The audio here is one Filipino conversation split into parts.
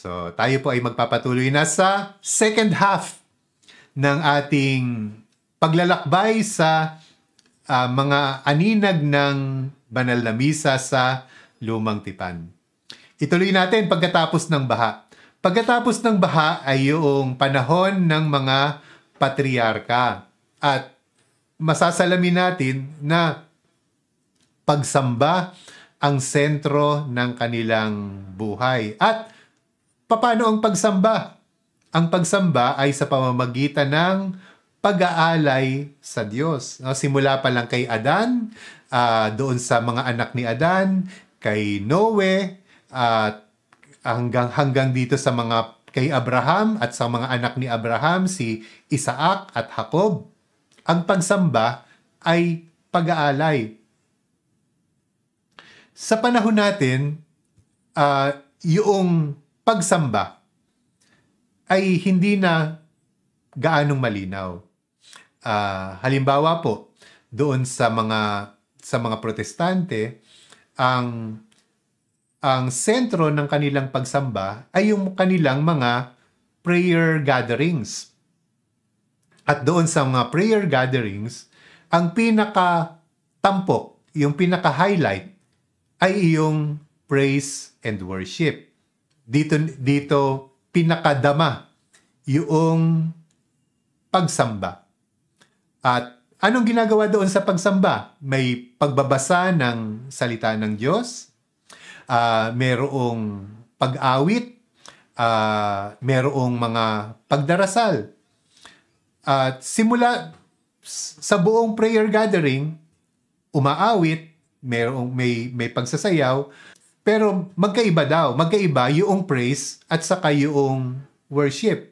So, tayo po ay magpapatuloy na sa second half ng ating paglalakbay sa mga aninag ng banal na misa sa Lumang Tipan. Ituloy natin pagkatapos ng baha. Pagkatapos ng baha ay yung panahon ng mga patriarka. At masasalamin natin na pagsamba ang sentro ng kanilang buhay. At paano ang pagsamba? Ang pagsamba ay sa pamamagitan ng pag-aalay sa Diyos. Simula pa lang kay Adan, doon sa mga anak ni Adan, kay Noe, at hanggang dito sa mga kay Abraham at sa mga anak ni Abraham, si Isaac at Jacob. Ang pagsamba ay pag-aalay. Sa panahon natin, yung pagsamba ay hindi na gaanong malinaw. Halimbawa po, doon sa mga protestante, ang sentro ng kanilang pagsamba ay yung kanilang mga prayer gatherings. At doon sa mga prayer gatherings, ang pinaka-tampok, yung pinaka-highlight ay iyong praise and worship. Dito pinakadama yung pagsamba. At anong ginagawa doon sa pagsamba? May pagbabasa ng salita ng Diyos, merong pag-awit, merong mga pagdarasal. At simula sa buong prayer gathering, umaawit, may pagsasayaw, pero magkaiba yung praise at saka yung worship.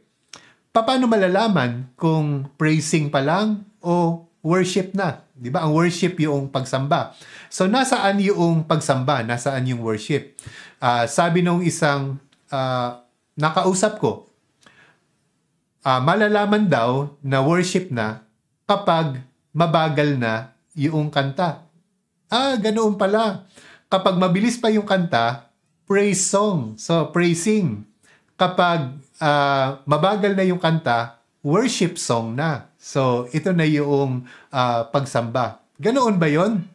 Paano malalaman kung praising pa lang o worship na? 'Di ba? Ang worship yung pagsamba. So nasaan yung pagsamba? Nasaan yung worship? Sabi nung isang nakausap ko, malalaman daw na worship na kapag mabagal na yung kanta. Ganoon pala. Kapag mabilis pa yung kanta, praise song. So, praising. Kapag mabagal na yung kanta, worship song na. So, ito na yung pagsamba. Ganoon ba yon?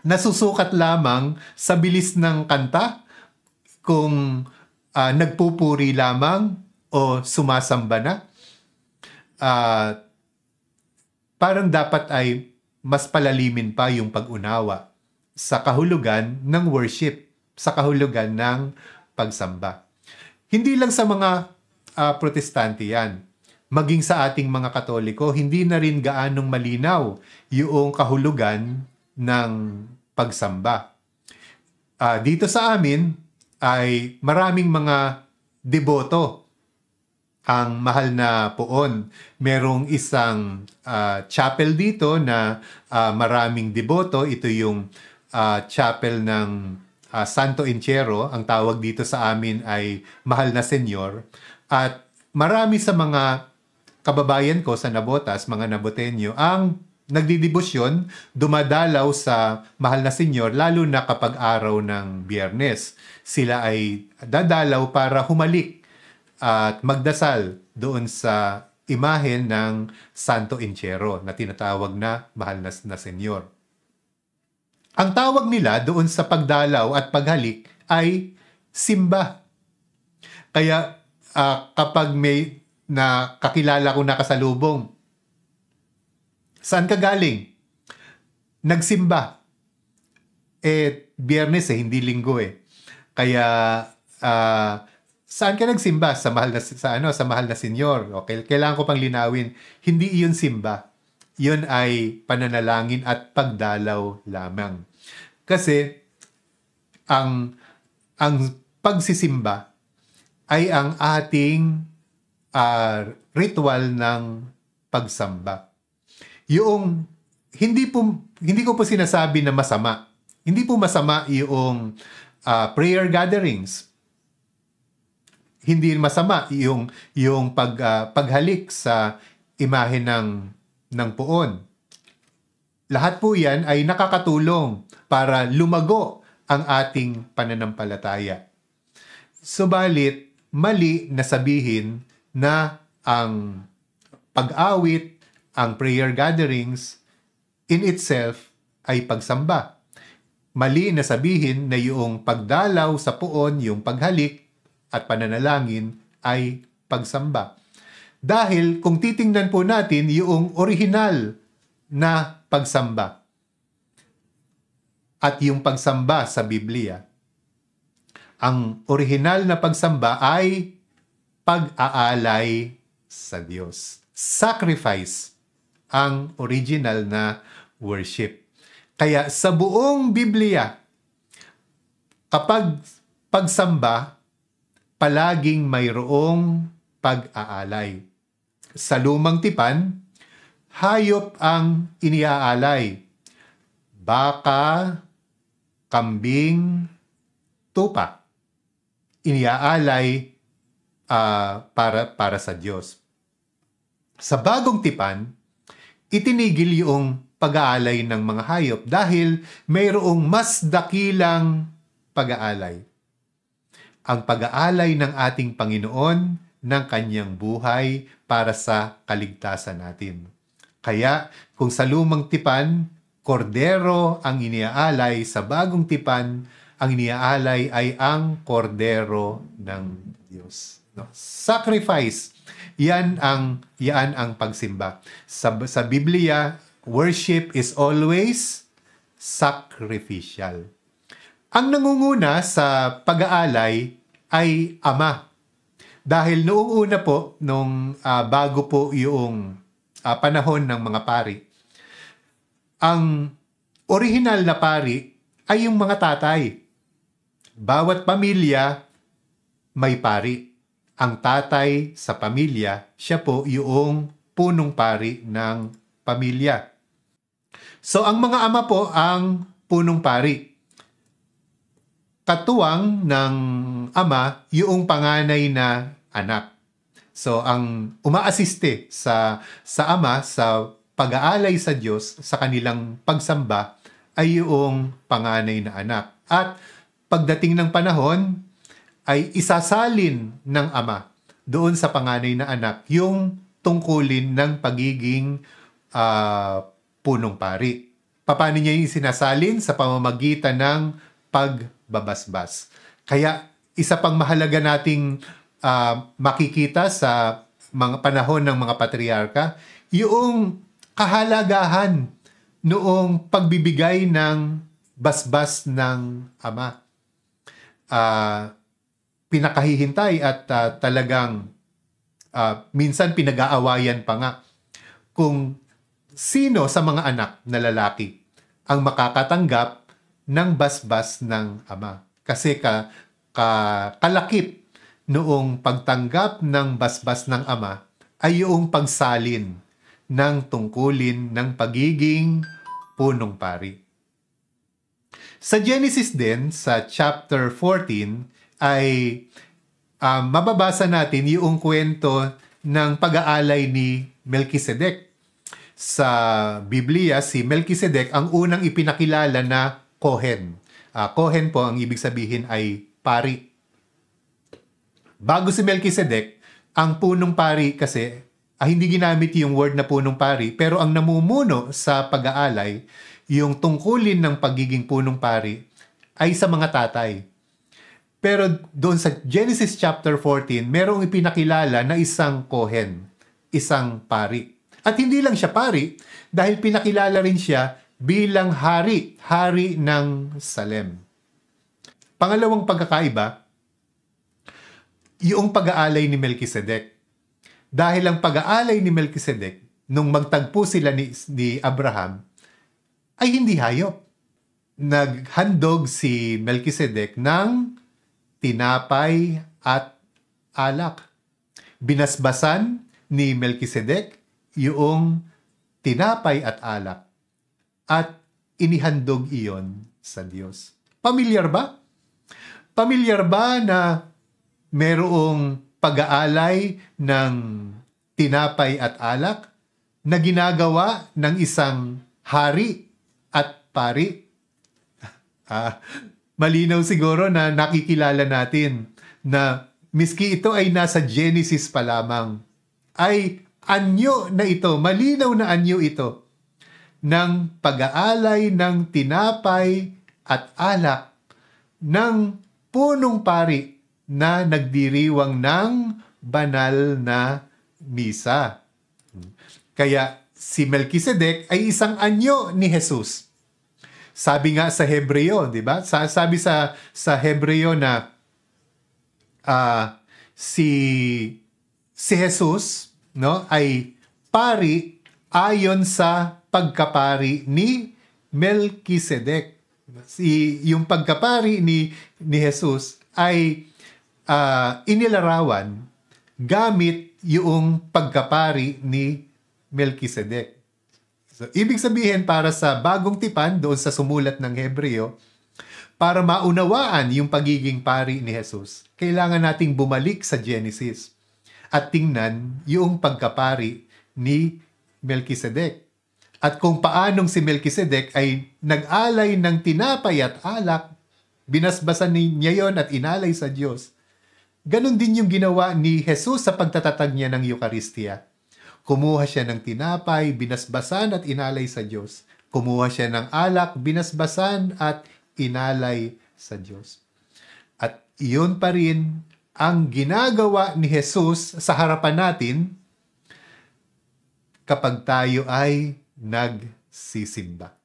Nasusukat lamang sa bilis ng kanta kung nagpupuri lamang o sumasamba na? Parang dapat ay mas palalimin pa yung pag-unawa sa kahulugan ng worship, sa kahulugan ng pagsamba. Hindi lang sa mga protestante yan. Maging sa ating mga Katoliko, hindi na rin gaanong malinaw yung kahulugan ng pagsamba. Dito sa amin ay maraming mga deboto ang mahal na poon. Merong isang chapel dito na maraming deboto. Ito yung chapel ng Santo Enchero. Ang tawag dito sa amin ay Mahal na Senyor. At marami sa mga kababayan ko sa Nabotas, mga Naboteño, ang nagdidibusyon, dumadalaw sa Mahal na Senyor, lalo na kapag araw ng Biyernes. Sila ay dadalaw para humalik at magdasal doon sa imahen ng Santo Enchero na tinatawag na Mahal na Senyor. Ang tawag nila doon sa pagdalaw at paghalik ay simba. Kaya kapag may kakilala ko nakasalubong, saan ka galing? Nagsimba. Biyernes hindi linggo Kaya saan ka nagsimba? Sa Mahal na Senyor. Okay, kailangan ko pang linawin. Hindi iyon simba. Yun ay pananalangin at pagdalaw lamang. Kasi ang pagsisimba ay ang ating ritual ng pagsamba. Yung hindi ko po sinasabi na masama. Hindi po masama yung prayer gatherings. Hindi masama yung paghalik sa imahe ng poon. Lahat po yan ay nakakatulong para lumago ang ating pananampalataya. Subalit, mali na sabihin na ang pag-awit, ang prayer gatherings, in itself ay pagsamba. Mali na sabihin na yung pagdalaw sa puon, yung paghalik at pananalangin ay pagsamba. Dahil kung titingnan po natin yung orihinal na pagsamba at yung pagsamba sa Biblia, ang orihinal na pagsamba ay pag-aalay sa Diyos. Sacrifice ang original na worship. Kaya sa buong Biblia, kapag pagsamba, palaging mayroong pag-aalay. Sa lumang tipan, hayop ang iniaalay. Baka, kambing, tupa. Iniaalay para sa Diyos. Sa bagong tipan, itinigil yung pag-aalay ng mga hayop dahil mayroong mas dakilang pag-aalay. Ang pag-aalay ng ating Panginoon ng kanyang buhay para sa kaligtasan natin. Kaya kung sa lumang tipan, kordero ang iniaalay, sa bagong tipan, ang iniaalay ay ang kordero ng Diyos. No? Sacrifice. Yan ang pagsimba. Sa Biblia, worship is always sacrificial. Ang nangunguna sa pag-aalay ay Ama. Dahil noong una po, bago po yung panahon ng mga pari, ang original na pari ay yung mga tatay. Bawat pamilya may pari. Ang tatay sa pamilya, siya po yung punong pari ng pamilya. So, ang mga ama po ang punong pari. Katuwang ng ama, yung panganay na anak. So, ang umaasiste sa ama, sa pag-aalay sa Diyos, sa kanilang pagsamba, ay yung panganay na anak. At pagdating ng panahon, ay isasalin ng ama doon sa panganay na anak yung tungkulin ng pagiging punong pari. Paano niya yung sinasalin? Sa pamamagitan ng pagbabasbas. Kaya isa pang mahalaga nating makikita sa mga panahon ng mga patriarka, yung kahalagahan noong pagbibigay ng basbas ng ama. Pinakahihintay at talagang minsan pinag-aawayan pa nga kung sino sa mga anak na lalaki ang makakatanggap ng basbas ng ama. Kasi kalakip noong pagtanggap ng basbas ng ama ay yung pagsalin ng tungkulin ng pagiging punong pari. Sa Genesis din, sa chapter 14, ay mababasa natin yung kwento ng pag-aalay ni Melchizedek. Sa Biblia, si Melchizedek ang unang ipinakilala na Kohen. Kohen po, ang ibig sabihin ay pari. Bago si Melchizedek, ang punong pari kasi, hindi ginamit yung word na punong pari, pero ang namumuno sa pag-aalay, yung tungkulin ng pagiging punong pari, ay sa mga tatay. Pero doon sa Genesis chapter 14, merong ipinakilala na isang Kohen, isang pari. At hindi lang siya pari, dahil pinakilala rin siya bilang hari ng Salem. Pangalawang pagkakaiba, yung pag-aalay ni Melchizedek. Dahil ang pag-aalay ni Melchizedek, nung magtagpo sila ni Abraham, ay hindi hayop. Naghandog si Melchizedek ng tinapay at alak. Binasbasan ni Melchizedek yung tinapay at alak at inihandog iyon sa Diyos. Pamilyar ba? Pamilyar ba na merong pag-aalay ng tinapay at alak na ginagawa ng isang hari at pari? Malinaw siguro na nakikilala natin na miski ito ay nasa Genesis pa lamang, ay anyo na ito, malinaw na anyo ito, ng pag-aalay ng tinapay at alak ng punong pari na nagdiriwang ng banal na misa. Kaya si Melkisedek ay isang anyo ni Jesus. Sabi nga sa Hebreo, di ba? Sabi sa Hebreo na si Jesus, no, ay pari ayon sa pagkapari ni Melkisedek. Yung pagkapari ni Jesus ay inilarawan gamit yung pagkapari ni Melkisedek. So, ibig sabihin, para sa bagong tipan doon sa sumulat ng Hebreo, para maunawaan yung pagiging pari ni Jesus, kailangan nating bumalik sa Genesis at tingnan yung pagkapari ni Melkisedek. At kung paanong si Melkisedek ay nag-alay ng tinapay at alak, binasbasan niya yon at inalay sa Diyos. Ganon din yung ginawa ni Jesus sa pagtatatag niya ng Eucharistia. Kumuha siya ng tinapay, binasbasan at inalay sa Diyos. Kumuha siya ng alak, binasbasan at inalay sa Diyos. At iyon pa rin ang ginagawa ni Jesus sa harapan natin kapag tayo ay nagsisimba.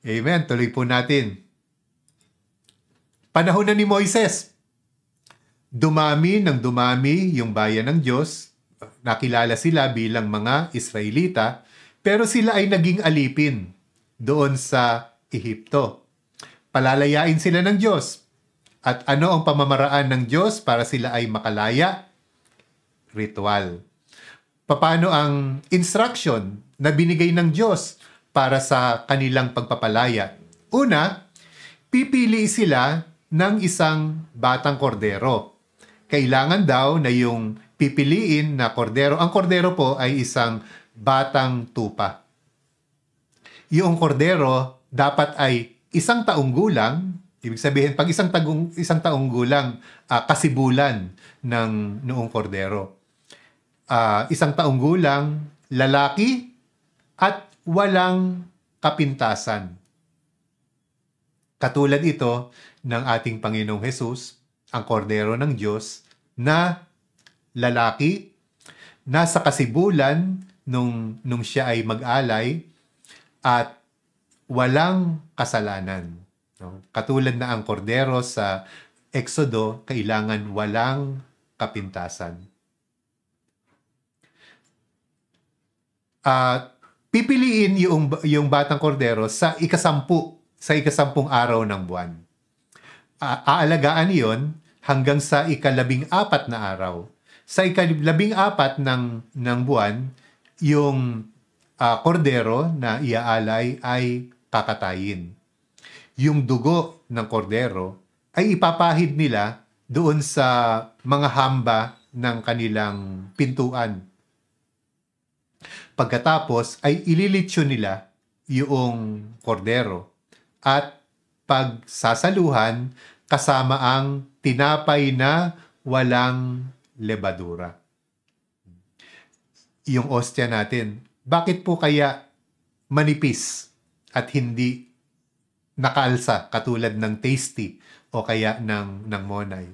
Amen. Tuloy po natin. Panahon na ni Moises. Dumami ng dumami yung bayan ng Diyos. Nakilala sila bilang mga Israelita, pero sila ay naging alipin doon sa Ehipto. Palalayain sila ng Diyos. At ano ang pamamaraan ng Diyos para sila ay makalaya? Ritual. Paano ang instruction na binigay ng Diyos para sa kanilang pagpapalaya? Una, pipili sila ng isang batang kordero. Kailangan daw na yung pipiliin na kordero. Ang kordero po ay isang batang tupa. Yung kordero dapat ay isang taong gulang. Ibig sabihin, pag isang taong gulang, kasibulan ng noong kordero. Isang taong gulang, lalaki, at walang kapintasan. Katulad ito ng ating Panginoong Hesus, ang kordero ng Diyos, na lalaki, nasa kasibulan nung siya ay mag-alay, at walang kasalanan. No? Katulad na ang kordero sa Exodo, kailangan walang kapintasan. Pipiliin yung batang kordero sa ikasampung araw ng buwan. Aalagaan iyon hanggang sa ika-14 na araw. Sa ika-14 ng buwan, yung kordero na iaalay ay kakatayin. Yung dugo ng kordero ay ipapahid nila doon sa mga hamba ng kanilang pintuan. Pagkatapos ay ililitsyo nila yung kordero at pagsasaluhan kasama ang tinapay na walang lebadura. Yung ostya natin, bakit po kaya manipis at hindi nakaalsa katulad ng tasty o kaya ng monay?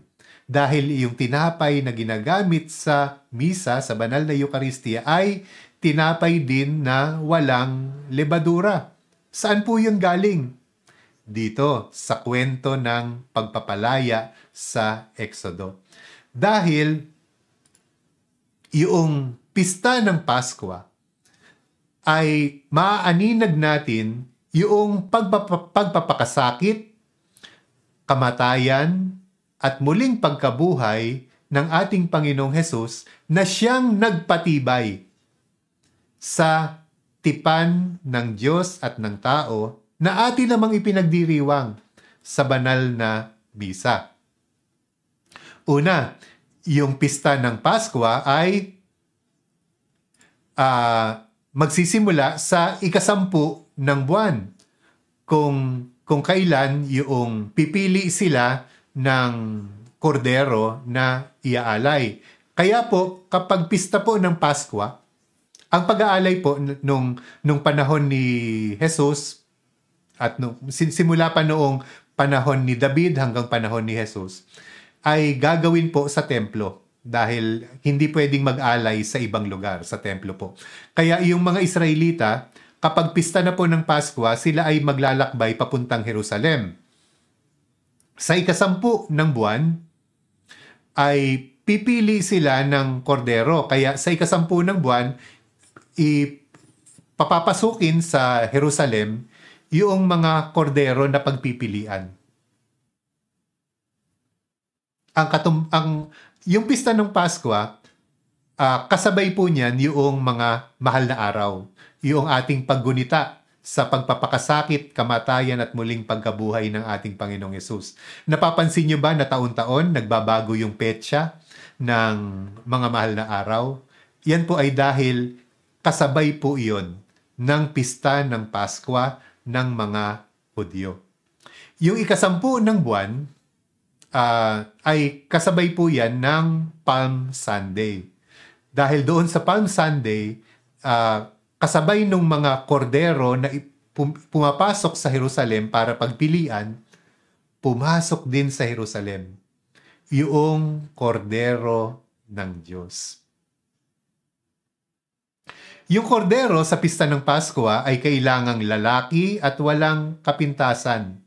Dahil yung tinapay na ginagamit sa misa, sa banal na Eucharistia, ay tinapay din na walang lebadura. Saan po yun galing? Dito, sa kwento ng pagpapalaya sa Exodo. Dahil yung pista ng Pasko ay maaaninag natin yung pagpapakasakit, kamatayan, at muling pagkabuhay ng ating Panginoong Hesus na siyang nagpatibay sa tipan ng Diyos at ng tao na atin namang ipinagdiriwang sa banal na misa. Una, yung pista ng Pasko ay magsisimula sa ika-10 ng buwan. Kung kailan yung pipili sila ng kordero na iaalay. Kaya po, kapag pista po ng Pasko, ang pag-aalay po nung panahon ni Jesus at simula pa noong panahon ni David hanggang panahon ni Jesus, ay gagawin po sa templo dahil hindi pwedeng mag-alay sa ibang lugar, sa templo po. Kaya yung mga Israelita, kapag pista na po ng Pasko, sila ay maglalakbay papuntang Jerusalem. Sa ika-10 ng buwan, ay pipili sila ng kordero. Kaya sa ika-10 ng buwan, papapasukin sa Jerusalem yung mga kordero na pagpipilian. Yung pista ng Pasko, kasabay po niyan yung mga mahal na araw. Yung ating paggunita sa pagpapakasakit, kamatayan at muling pagkabuhay ng ating Panginoong Yesus. Napapansin niyo ba na taon-taon nagbabago yung petsa ng mga mahal na araw? Yan po ay dahil kasabay po iyon ng pista ng Pasko ng mga Hudyo. Yung ika-10 ng buwan ay kasabay po yan ng Palm Sunday. Dahil doon sa Palm Sunday, kasabay nung mga kordero na pumapasok sa Jerusalem para pagpilian, pumasok din sa Jerusalem yung kordero ng Diyos. Yung kordero sa pista ng Pasko ay kailangang lalaki at walang kapintasan.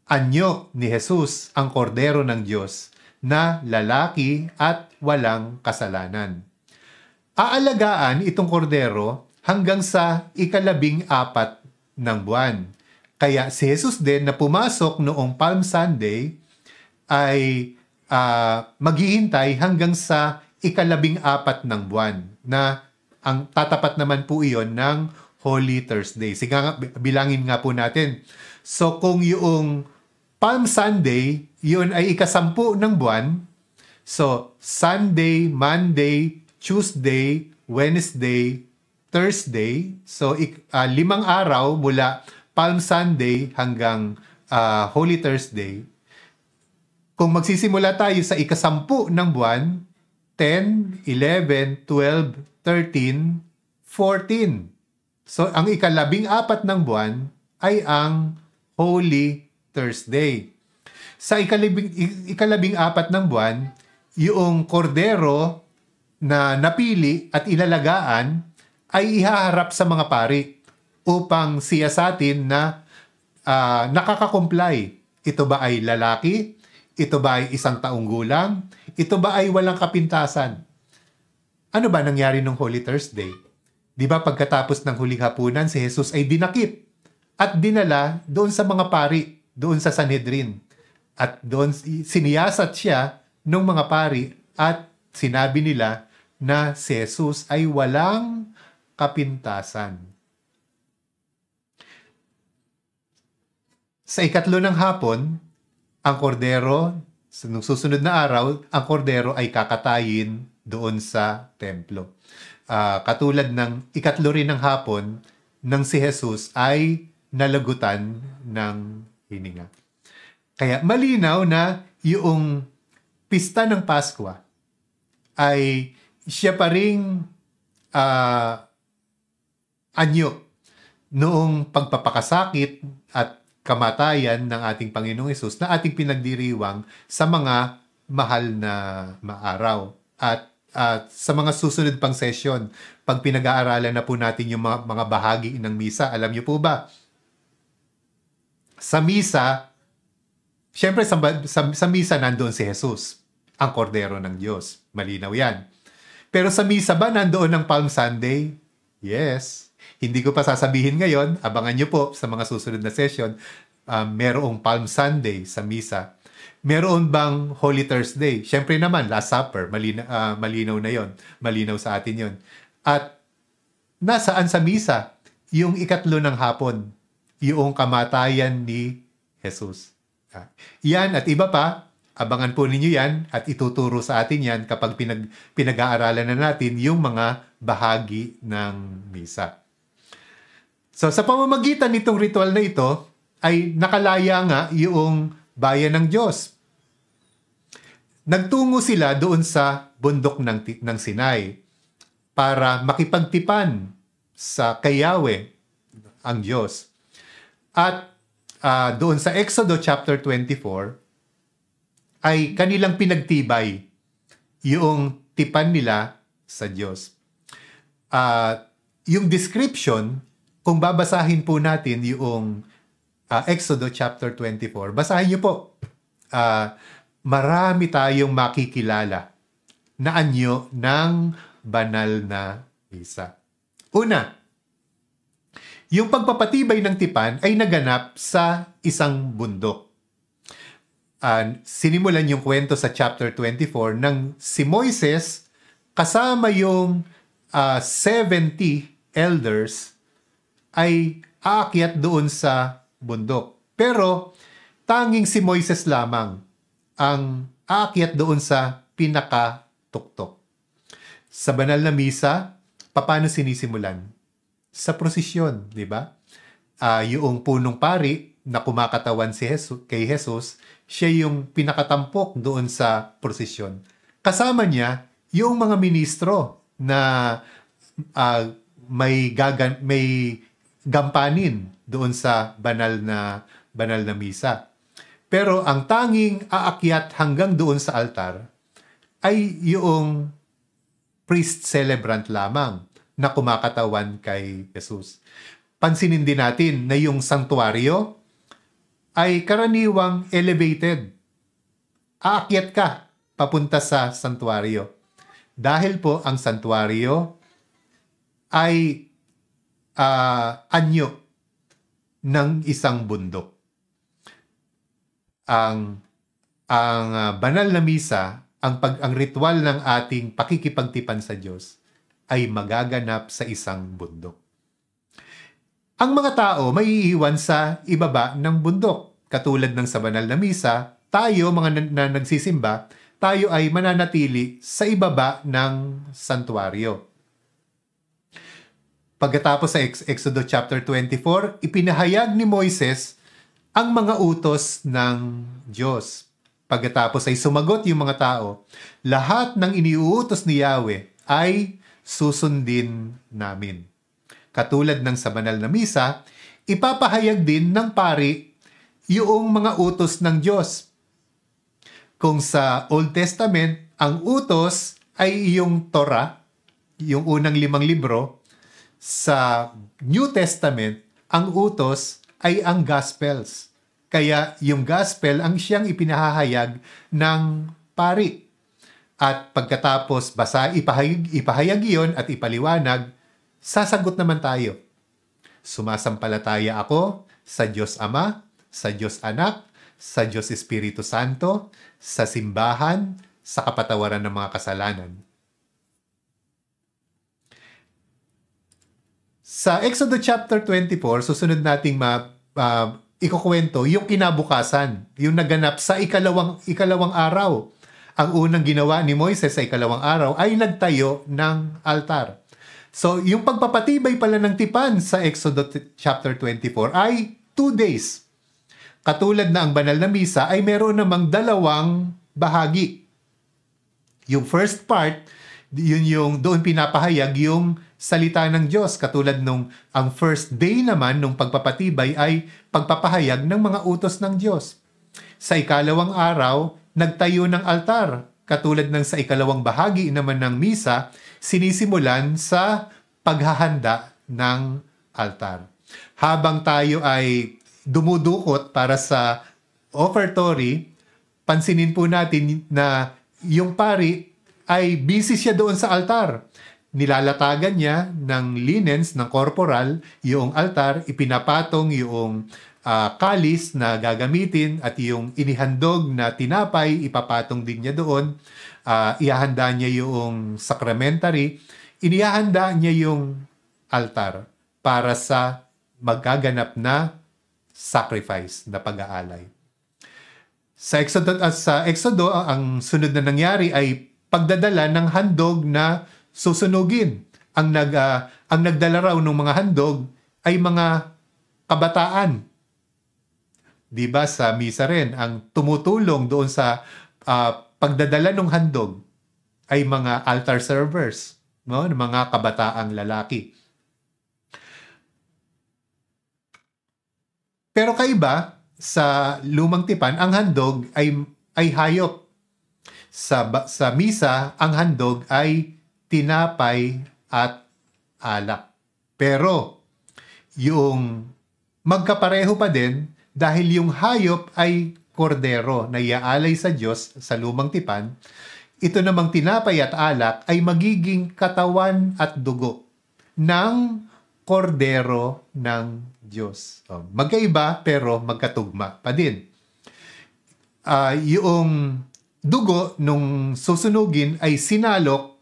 Anyo ni Jesus ang kordero ng Diyos na lalaki at walang kasalanan. Aalagaan itong kordero hanggang sa ika-14 ng buwan. Kaya si Jesus din na pumasok noong Palm Sunday ay maghihintay hanggang sa ika-14 ng buwan na ang tatapat naman po iyon ng Holy Thursday. Sige nga, bilangin nga po natin. So kung yung Palm Sunday, yun ay ika-10 ng buwan. So Sunday, Monday, Tuesday, Wednesday, Thursday. So 5 araw mula Palm Sunday hanggang Holy Thursday. Kung magsisimula tayo sa ika-10 ng buwan, 10, 11, 12, 13, 14. So, ang ika-14 ng buwan ay ang Holy Thursday. Sa ika-14 ng buwan, yung kordero na napili at ilalagaan ay ihaharap sa mga pari upang siyasatin na nakaka-comply. Ito ba ay lalaki? Ito ba ay 1 taong gulang? Ito ba ay walang kapintasan? Ano ba nangyari nung Holy Thursday? Di ba pagkatapos ng huling hapunan, si Jesus ay dinakip at dinala doon sa mga pari, doon sa Sanhedrin. At doon siniyasat siya ng mga pari at sinabi nila na si Jesus ay walang kapintasan. Sa ika-3 ng hapon, ang kordero, nung susunod na araw, ang kordero ay kakatayin doon sa templo. Katulad ng ika-3 rin ng hapon, nang si Jesus ay nalagutan ng hininga. Kaya malinaw na yung pista ng Pasko ay siya pa ring anyo noong pagpapakasakit at kamatayan ng ating Panginoong Hesus na ating pinagdiriwang sa mga mahal na maaraw. At sa mga susunod pang session, pag pinag-aaralan na po natin yung mga bahagi ng misa, alam niyo po ba? Sa misa, syempre sa misa nandoon si Jesus, ang kordero ng Diyos. Malinaw yan. Pero sa misa ba nandoon ang Palm Sunday? Yes. Hindi ko pa sasabihin ngayon, abangan niyo po sa mga susunod na session, merong Palm Sunday sa misa. Meron bang Holy Thursday? Siyempre naman, Last Supper, malinaw na yon, malinaw sa atin yon. At nasaan sa misa? Yung ika-3 ng hapon, yung kamatayan ni Jesus. Yan at iba pa, abangan po ninyo yan at ituturo sa atin yan kapag pinag-aaralan na natin yung mga bahagi ng misa. So sa pamamagitan nitong ritual na ito, ay nakalaya nga yung bayan ng Diyos. nagtungo sila doon sa bundok ng Sinai para makipagtipan sa kay Yahweh, ang Diyos. At doon sa Exodo chapter 24, ay kanilang pinagtibay yung tipan nila sa Diyos. Yung description, kung babasahin po natin yung Exodo chapter 24, basahin niyo po. Marami tayong makikilala na anyo ng banal na misa. Una, yung pagpapatibay ng tipan ay naganap sa isang bundok. Sinimulan yung kwento sa chapter 24 nang si Moises kasama yung 70 elders ay aakyat doon sa bundok. Pero tanging si Moises lamang ang aakyat doon sa pinakatuktok. Sa banal na misa, paano sinisimulan? Sa prosesyon, di ba? Yung punong pari na kumakatawan kay Jesus, siya yung pinakatampok doon sa prosesyon. Kasama niya yung mga ministro na may gampanin doon sa banal na misa. Pero ang tanging aakyat hanggang doon sa altar ay yung priest celebrant lamang na kumakatawan kay Jesus. Pansinin din natin na yung sanktuaryo ay karaniwang elevated. Aakyat ka papunta sa sanktuaryo. Dahil po ang sanktuaryo ay anyo ng isang bundok. Ang banal na misa, ang ritual ng ating pakikipagtipan sa Diyos ay magaganap sa isang bundok. Ang mga tao may iiwan sa ibaba ng bundok. Katulad ng sa banal na misa, tayo mga na nagsisimba, tayo ay mananatili sa ibaba ng santuario. Pagkatapos sa Exodo chapter 24, ipinahayag ni Moises ang mga utos ng Diyos. Pagkatapos ay sumagot yung mga tao, lahat ng iniuutos ni Yahweh ay susundin namin. Katulad ng sa banal na misa, ipapahayag din ng pari yung mga utos ng Diyos. Kung sa Old Testament, ang utos ay yung Torah, yung unang 5 libro. Sa New Testament, ang utos ay ang Gospels. Kaya yung Gospel ang siyang ipinahahayag ng pari. At pagkatapos ipahayag iyon at ipaliwanag, sasagot naman tayo. Sumasampalataya ako sa Diyos Ama, sa Diyos Anak, sa Diyos Espiritu Santo, sa simbahan, sa kapatawaran ng mga kasalanan. Sa Exodo chapter 24, susunod nating ikukwento yung kinabukasan, yung naganap sa ikalawang araw. Ang unang ginawa ni Moises sa ikalawang araw ay nagtayo ng altar. So, yung pagpapatibay pala ng tipan sa Exodo chapter 24 ay 2 days. Katulad na ang banal na misa ay meron namang 2 bahagi. Yung first part, yun yung doon pinapahayag yung salita ng Diyos. Katulad ang first day naman nung pagpapatibay ay pagpapahayag ng mga utos ng Diyos. Sa ikalawang araw, nagtayo ng altar. Katulad ng sa ikalawang bahagi naman ng misa, sinisimulan sa paghahanda ng altar. Habang tayo ay dumudukot para sa offertory, pansinin po natin na yung pari ay busy siya doon sa altar. Nilalatagan niya ng linens, ng corporal, yung altar, ipinapatong yung kalis na gagamitin at yung inihandog na tinapay, ipapatong din niya doon. Ihahanda niya yung sacramentary. Inihahanda niya yung altar para sa magaganap na sacrifice na pag-aalay. Sa Exodo, ang sunod na nangyari ay pagdadala ng handog na susunugin. Ang nagdala raw ng mga handog ay mga kabataan. Diba sa misa rin, ang tumutulong doon sa pagdadala ng handog ay mga altar servers, no? Mga kabataang lalaki. Pero kaiba sa lumang tipan, ang handog ay hayop. Sa misa, ang handog ay tinapay at alak. Pero yung magkapareho pa din dahil yung hayop ay kordero na iaalay sa Diyos sa lumang tipan, ito namang tinapay at alak ay magiging katawan at dugo ng kordero ng Diyos. Magkaiba pero magkatugma pa din. Yung dugo nung susunugin ay sinalok,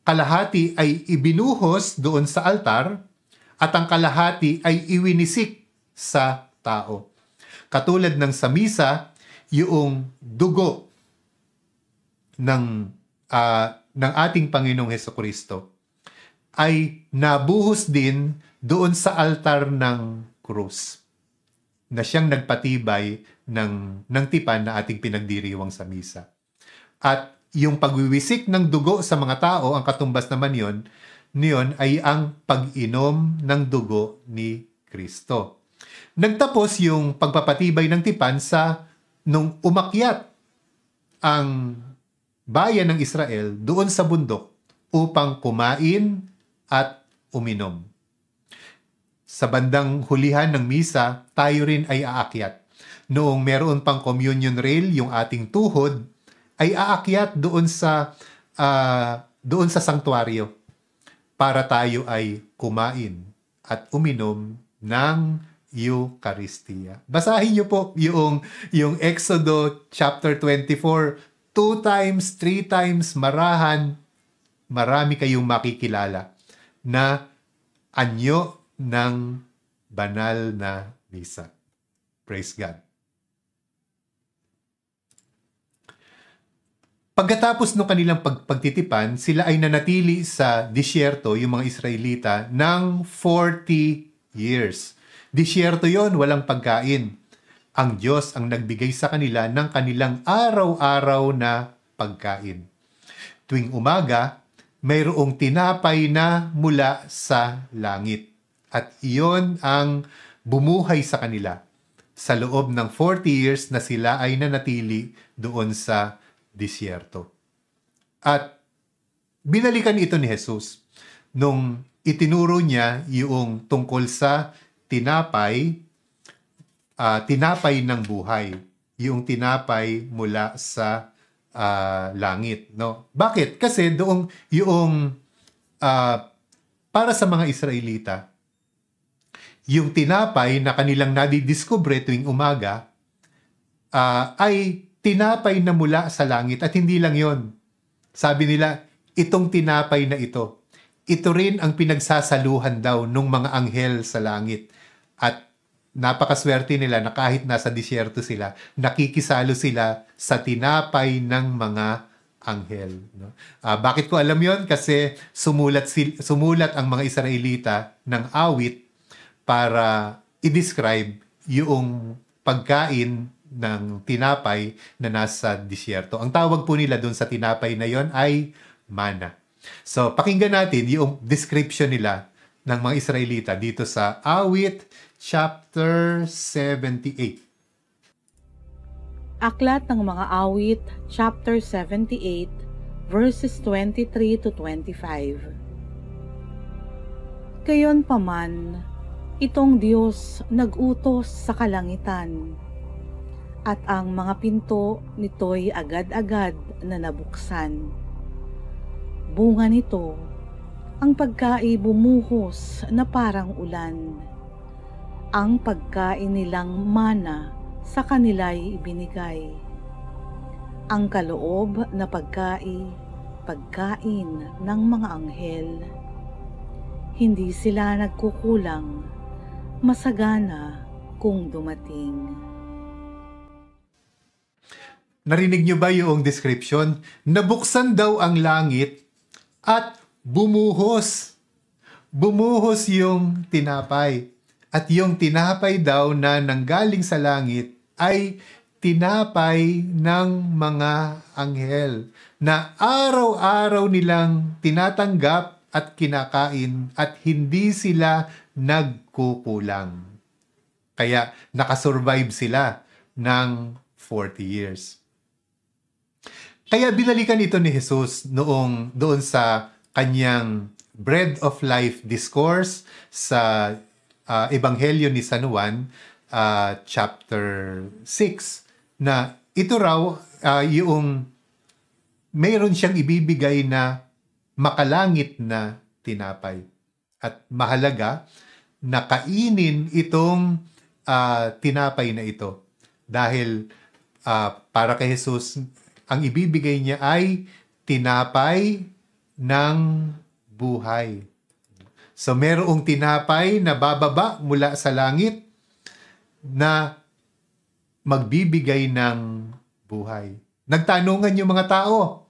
kalahati ay ibinuhos doon sa altar, at ang kalahati ay iwinisik sa tao. Katulad ng sa misa, yung dugo ng ating Panginoong Hesukristo ay nabuhos din doon sa altar ng krus na siyang nagpatibay ng tipan na ating pinagdiriwang sa misa. At yung pagwiwisik ng dugo sa mga tao, ang katumbas naman niyon ay ang pag-inom ng dugo ni Kristo. Nagtapos yung pagpapatibay ng tipan nung umakyat ang bayan ng Israel doon sa bundok upang kumain at uminom. Sa bandang hulihan ng misa, tayo rin ay aakyat. Noong meron pang communion rail, yung ating tuhod, ay aakyat doon sa sanktuaryo para tayo ay kumain at uminom ng Eucharistia. Basahin niyo po yung Exodo chapter 24, 2 times, 3 times, marami kayong makikilala na anyo ng banal na misa. Praise God. Pagkatapos ng kanilang pagtitipan, sila ay nanatili sa disyerto, yung mga Israelita, ng 40 years. Disyerto yon, walang pagkain. Ang Diyos ang nagbigay sa kanila ng kanilang araw-araw na pagkain. Tuwing umaga, mayroong tinapay na mula sa langit. At iyon ang bumuhay sa kanila sa loob ng 40 years na sila ay nanatili doon sa disyerto. At binalikan ito ni Jesus nung itinuro niya yung tungkol sa tinapay ng buhay, yung tinapay mula sa langit, no? Bakit? Kasi doong para sa mga Israelita, yung tinapay na kanilang nadidiskubre tuwing umaga ay tinapay na mula sa langit. At hindi lang yon. Sabi nila, itong tinapay na ito rin ang pinagsasaluhan daw ng mga anghel sa langit. At napakaswerte nila na kahit nasa disyerto sila, nakikisalo sila sa tinapay ng mga anghel. No? Bakit ko alam yon? Kasi sumulat ang mga Israelita ng awit para i-describe yung pagkain ng tinapay na nasa disyerto. Ang tawag po nila doon sa tinapay na yon ay mana. So, pakinggan natin yung description nila ng mga Israelita dito sa Awit chapter 78. Aklat ng mga Awit, chapter 78, verses 23 to 25. Gayonpaman, itong Diyos nag-utos sa kalangitan, at ang mga pinto nito'y agad-agad na nabuksan. Bunga nito, ang pagkain bumuhos na parang ulan. Ang pagkain nilang mana sa kanila'y ibinigay. Ang kaloob na pagkain ng mga anghel. Hindi sila nagkukulang, masagana kung dumating. Narinig niyo ba yung description? Nabuksan daw ang langit at bumuhos. Bumuhos yung tinapay. At yung tinapay daw na nanggaling sa langit ay tinapay ng mga anghel na araw-araw nilang tinatanggap at kinakain at hindi sila nagkukulang. Kaya nakasurvive sila ng 40 years. Kaya binalikan ito ni Jesus doon sa kanyang Bread of Life Discourse sa Ebanghelyo ni San Juan, chapter 6, na ito raw yung mayroon siyang ibibigay na makalangit na tinapay. At mahalaga na kainin itong tinapay na ito. Dahil para kay Jesus, ang ibibigay niya ay tinapay ng buhay. So merong tinapay na bababa mula sa langit na magbibigay ng buhay. Nagtanungan yung mga tao,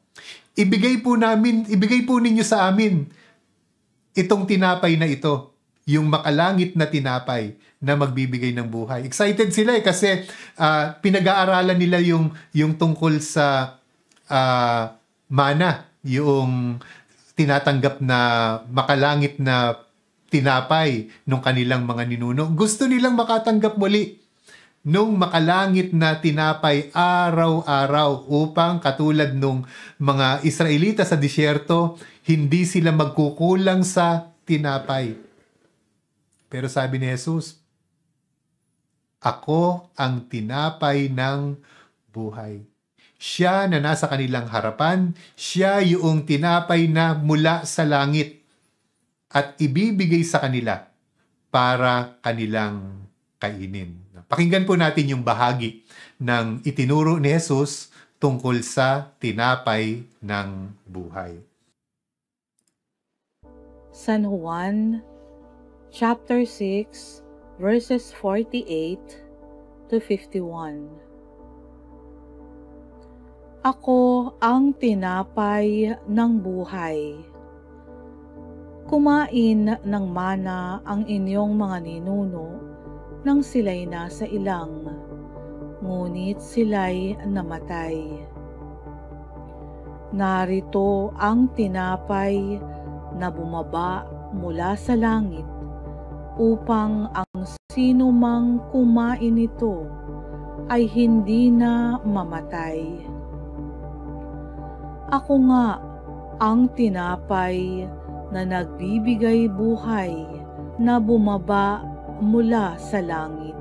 ibigay po ninyo sa amin itong tinapay na ito, yung makalangit na tinapay na magbibigay ng buhay. Excited sila kasi pinag-aaralan nila yung tungkol sa mana, yung tinatanggap na makalangit na tinapay nung kanilang mga ninuno. Gusto nilang makatanggap muli nung makalangit na tinapay araw-araw upang katulad nung mga Israelita sa disyerto, hindi sila magkukulang sa tinapay. Pero sabi ni Jesus, ako ang tinapay ng buhay. Siya na nasa kanilang harapan, siya yung tinapay na mula sa langit at ibibigay sa kanila para kanilang kainin. Pakinggan po natin yung bahagi ng itinuro ni Jesus tungkol sa tinapay ng buhay. San Juan, chapter 6, verses 48 to 51. Ako ang tinapay ng buhay. Kumain ng mana ang inyong mga ninuno nang sila'y nasa ilang, ngunit sila'y namatay. Narito ang tinapay na bumaba mula sa langit upang ang sino mang kumain nito ay hindi na mamatay. Ako nga ang tinapay na nagbibigay buhay na bumaba mula sa langit.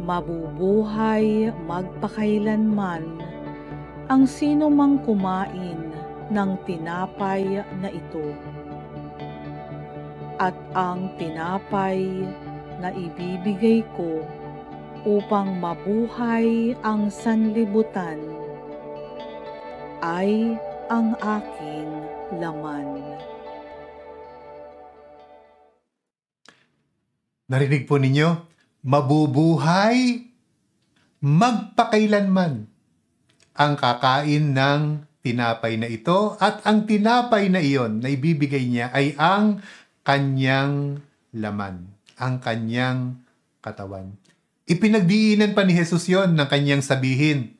Mabubuhay magpakailanman ang sino mang kumain ng tinapay na ito. At ang tinapay na ibibigay ko upang mabuhay ang sanlibutan ay ang aking laman. Narinig po ninyo? Mabubuhay magpakailanman ang kakain ng tinapay na ito at ang tinapay na iyon na ibibigay niya ay ang kanyang laman, ang kanyang katawan. Ipinagdiinan pa ni Jesus yon ng kanyang sabihin,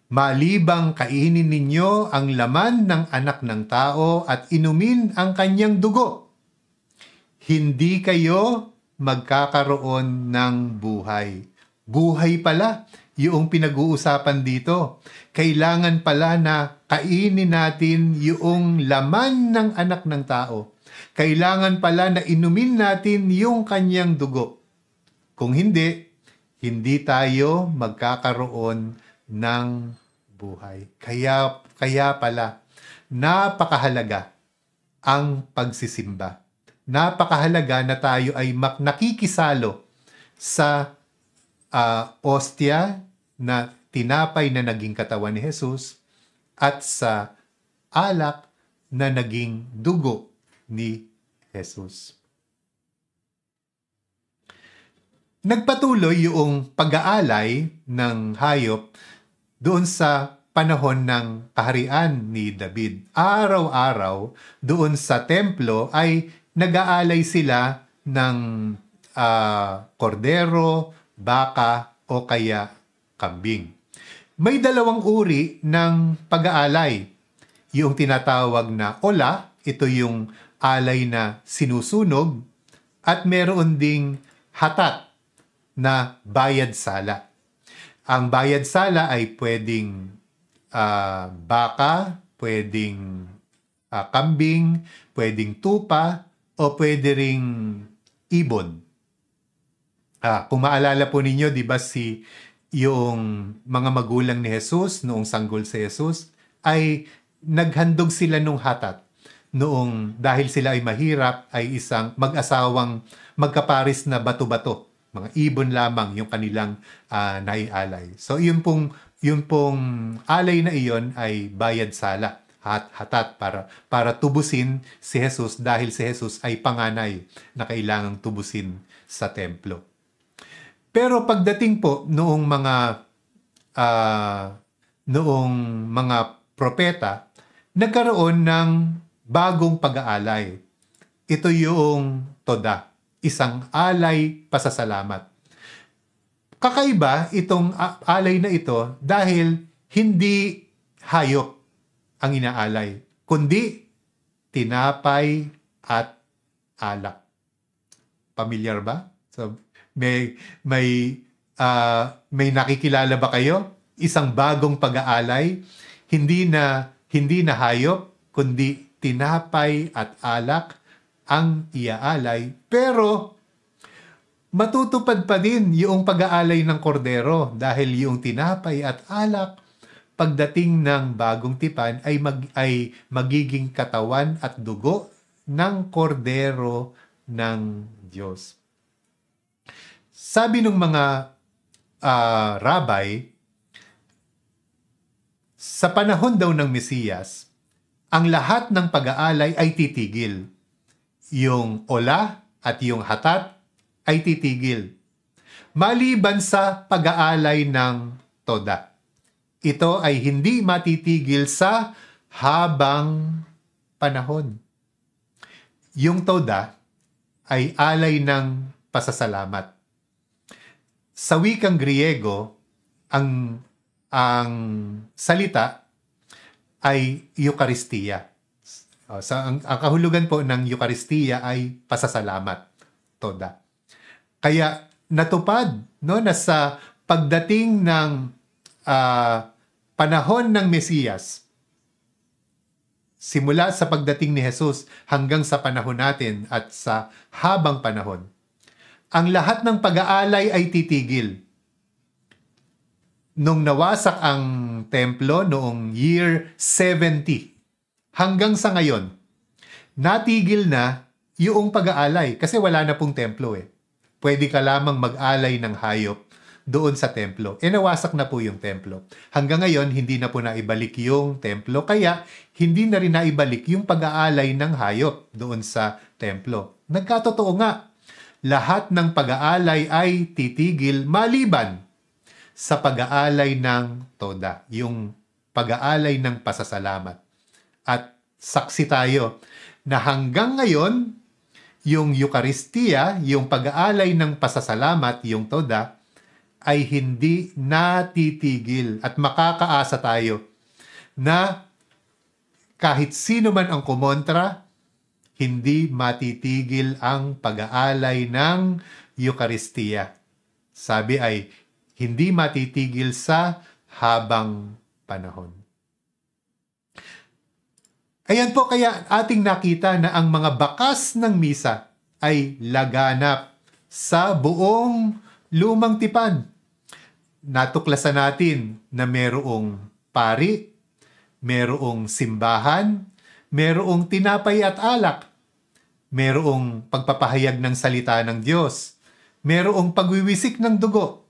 malibang kainin ninyo ang laman ng anak ng tao at inumin ang kanyang dugo, hindi kayo magkakaroon ng buhay. Buhay pala yung pinag-uusapan dito. Kailangan pala na kainin natin yung laman ng anak ng tao. Kailangan pala na inumin natin yung kanyang dugo. Kung hindi, hindi tayo magkakaroon ng buhay. Kaya pala, napakahalaga ang pagsisimba. Napakahalaga na tayo ay nakikisalo sa ostia na tinapay na naging katawan ni Jesus at sa alak na naging dugo ni Jesus. Nagpatuloy yung pag-aalay ng hayop doon sa panahon ng kaharian ni David. Araw-araw doon sa templo ay nag-aalay sila ng kordero, baka o kaya kambing. May dalawang uri ng pag-aalay. Yung tinatawag na ola, ito yung alay na sinusunog, at meron ding hatat na bayad sala. Ang bayad sala ay pwedeng baka, pwedeng kambing, pwedeng tupa, o pwede ring ibon. Kung maalala po ninyo, di ba yung mga magulang ni Jesus, noong sanggol si Jesus, ay naghandog sila nung hatat. Noong dahil sila ay mahirap, ay isang mag-asawang magkaparis na bato-bato. Mga ibon lamang yung kanilang naialay. So yun pong alay na iyon ay bayad sala. Hatat para tubusin si Jesus dahil si Jesus ay panganay na kailangang tubusin sa templo. Pero pagdating po noong mga propeta, nagkaroon ng bagong pag-aalay. Ito yung toda, isang alay pasasalamat. Kakaiba itong alay na ito dahil hindi hayop ang inaalay, kundi tinapay at alak. Pamilyar ba? So, may nakikilala ba kayo? Isang bagong pag-aalay, hindi na hayop, kundi tinapay at alak ang iaalay, pero matutupad pa din yung pag-aalay ng kordero dahil yung tinapay at alak pagdating ng bagong tipan ay magiging katawan at dugo ng kordero ng Diyos. Sabi ng mga rabbi, sa panahon daw ng Mesiyas, ang lahat ng pag-aalay ay titigil. Yung ola at yung hatat ay titigil. Maliban sa pag-aalay ng toda. Ito ay hindi matitigil sa habang panahon. Yung toda ay alay ng pasasalamat. Sa wikang Griego, ang salita ay Eucharistia. Ang kahulugan po ng Eucharistia ay pasasalamat, toda. Kaya natupad na sa pagdating ng panahon ng Mesiyas, simula sa pagdating ni Jesus hanggang sa panahon natin at sa habang panahon, ang lahat ng pag-aalay ay titigil. Nung nawasak ang templo noong year 70, hanggang sa ngayon, natigil na yung pag-aalay kasi wala na pong templo eh. Pwede ka lamang mag-alay ng hayop doon sa templo. Nawasak na po yung templo. Hanggang ngayon, hindi na po naibalik yung templo, kaya hindi na rin naibalik yung pag-aalay ng hayop doon sa templo. Nagkatotoo nga, lahat ng pag-aalay ay titigil maliban sa pag-aalay ng toda, yung pag-aalay ng pasasalamat. At saksi tayo na hanggang ngayon, yung Eucharistia, yung pag-aalay ng pasasalamat, yung toda, ay hindi natitigil. At makakaasa tayo na kahit sino man ang kumontra, hindi matitigil ang pag-aalay ng Eucharistia. Sabi ay, hindi matitigil sa habang panahon. Ayan po, kaya ating nakita na ang mga bakas ng misa ay laganap sa buong lumang tipan. Natuklasan natin na merong pari, merong simbahan, merong tinapay at alak, merong pagpapahayag ng salita ng Diyos, merong pagwiwisik ng dugo,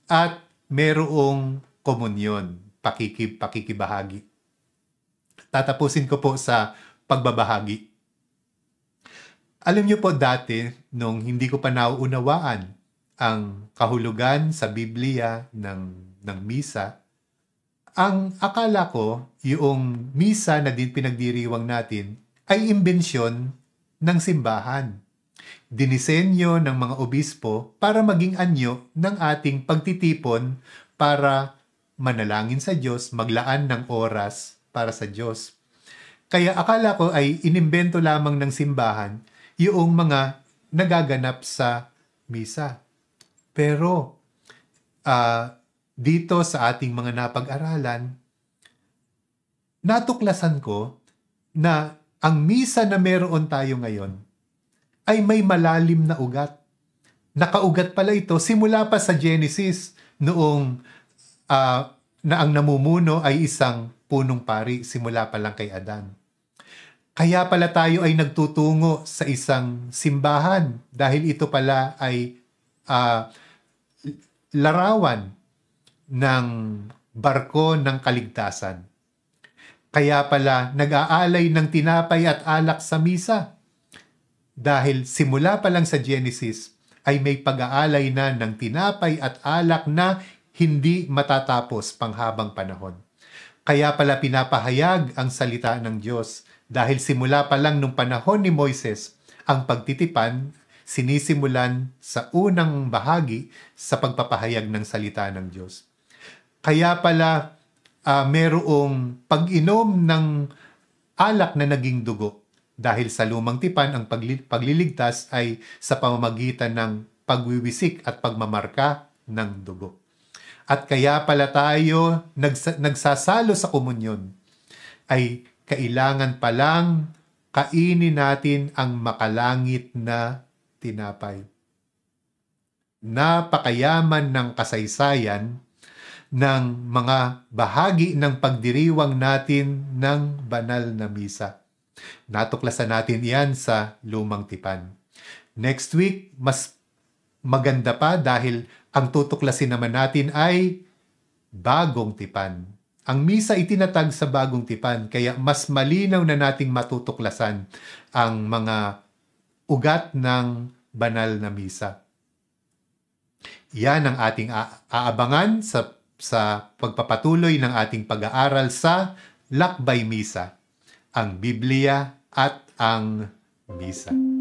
at merong komunyon, pakikibahagi. Tatapusin ko po sa pagbabahagi. Alam niyo po dati, nung hindi ko pa nauunawaan ang kahulugan sa Biblia ng misa, ang akala ko, yung misa na din pinagdiriwang natin ay imbensyon ng simbahan. Dinisenyo ng mga obispo para maging anyo ng ating pagtitipon para manalangin sa Diyos, maglaan ng oras para sa Diyos. Kaya akala ko ay inimbento lamang ng simbahan yung mga nagaganap sa misa. Pero dito sa ating mga napag-aralan, natuklasan ko na ang misa na meron tayo ngayon ay may malalim na ugat. Nakaugat pala ito simula pa sa Genesis noong na ang namumuno ay isang punong pari simula pa lang kay Adan. Kaya pala tayo ay nagtutungo sa isang simbahan dahil ito pala ay larawan ng barko ng kaligtasan. Kaya pala nag-aalay ng tinapay at alak sa misa. Dahil simula pa lang sa Genesis ay may pag-aalay na ng tinapay at alak na hindi matatapos panghabang panahon. Kaya pala pinapahayag ang salita ng Diyos dahil simula pa lang nung panahon ni Moises, ang pagtitipan sinisimulan sa unang bahagi sa pagpapahayag ng salita ng Diyos. Kaya pala merong pag-inom ng alak na naging dugo. Dahil sa lumang tipan, ang pagliligtas ay sa pamamagitan ng pagwiwisik at pagmamarka ng dugo. At kaya pala tayo nagsasalo sa komunyon ay kailangan palang kainin natin ang makalangit na tinapay. Napakayaman ng kasaysayan ng mga bahagi ng pagdiriwang natin ng banal na misa. Natuklasan natin yan sa lumang tipan. Next week, mas maganda pa dahil ang tutuklasin naman natin ay bagong tipan. Ang misa itinatag sa bagong tipan, kaya mas malinaw na nating matutuklasan ang mga ugat ng banal na misa. Yan ang ating aabangan sa pagpapatuloy ng ating pag-aaral sa Lakbay Misa, ang Biblia at ang Misa.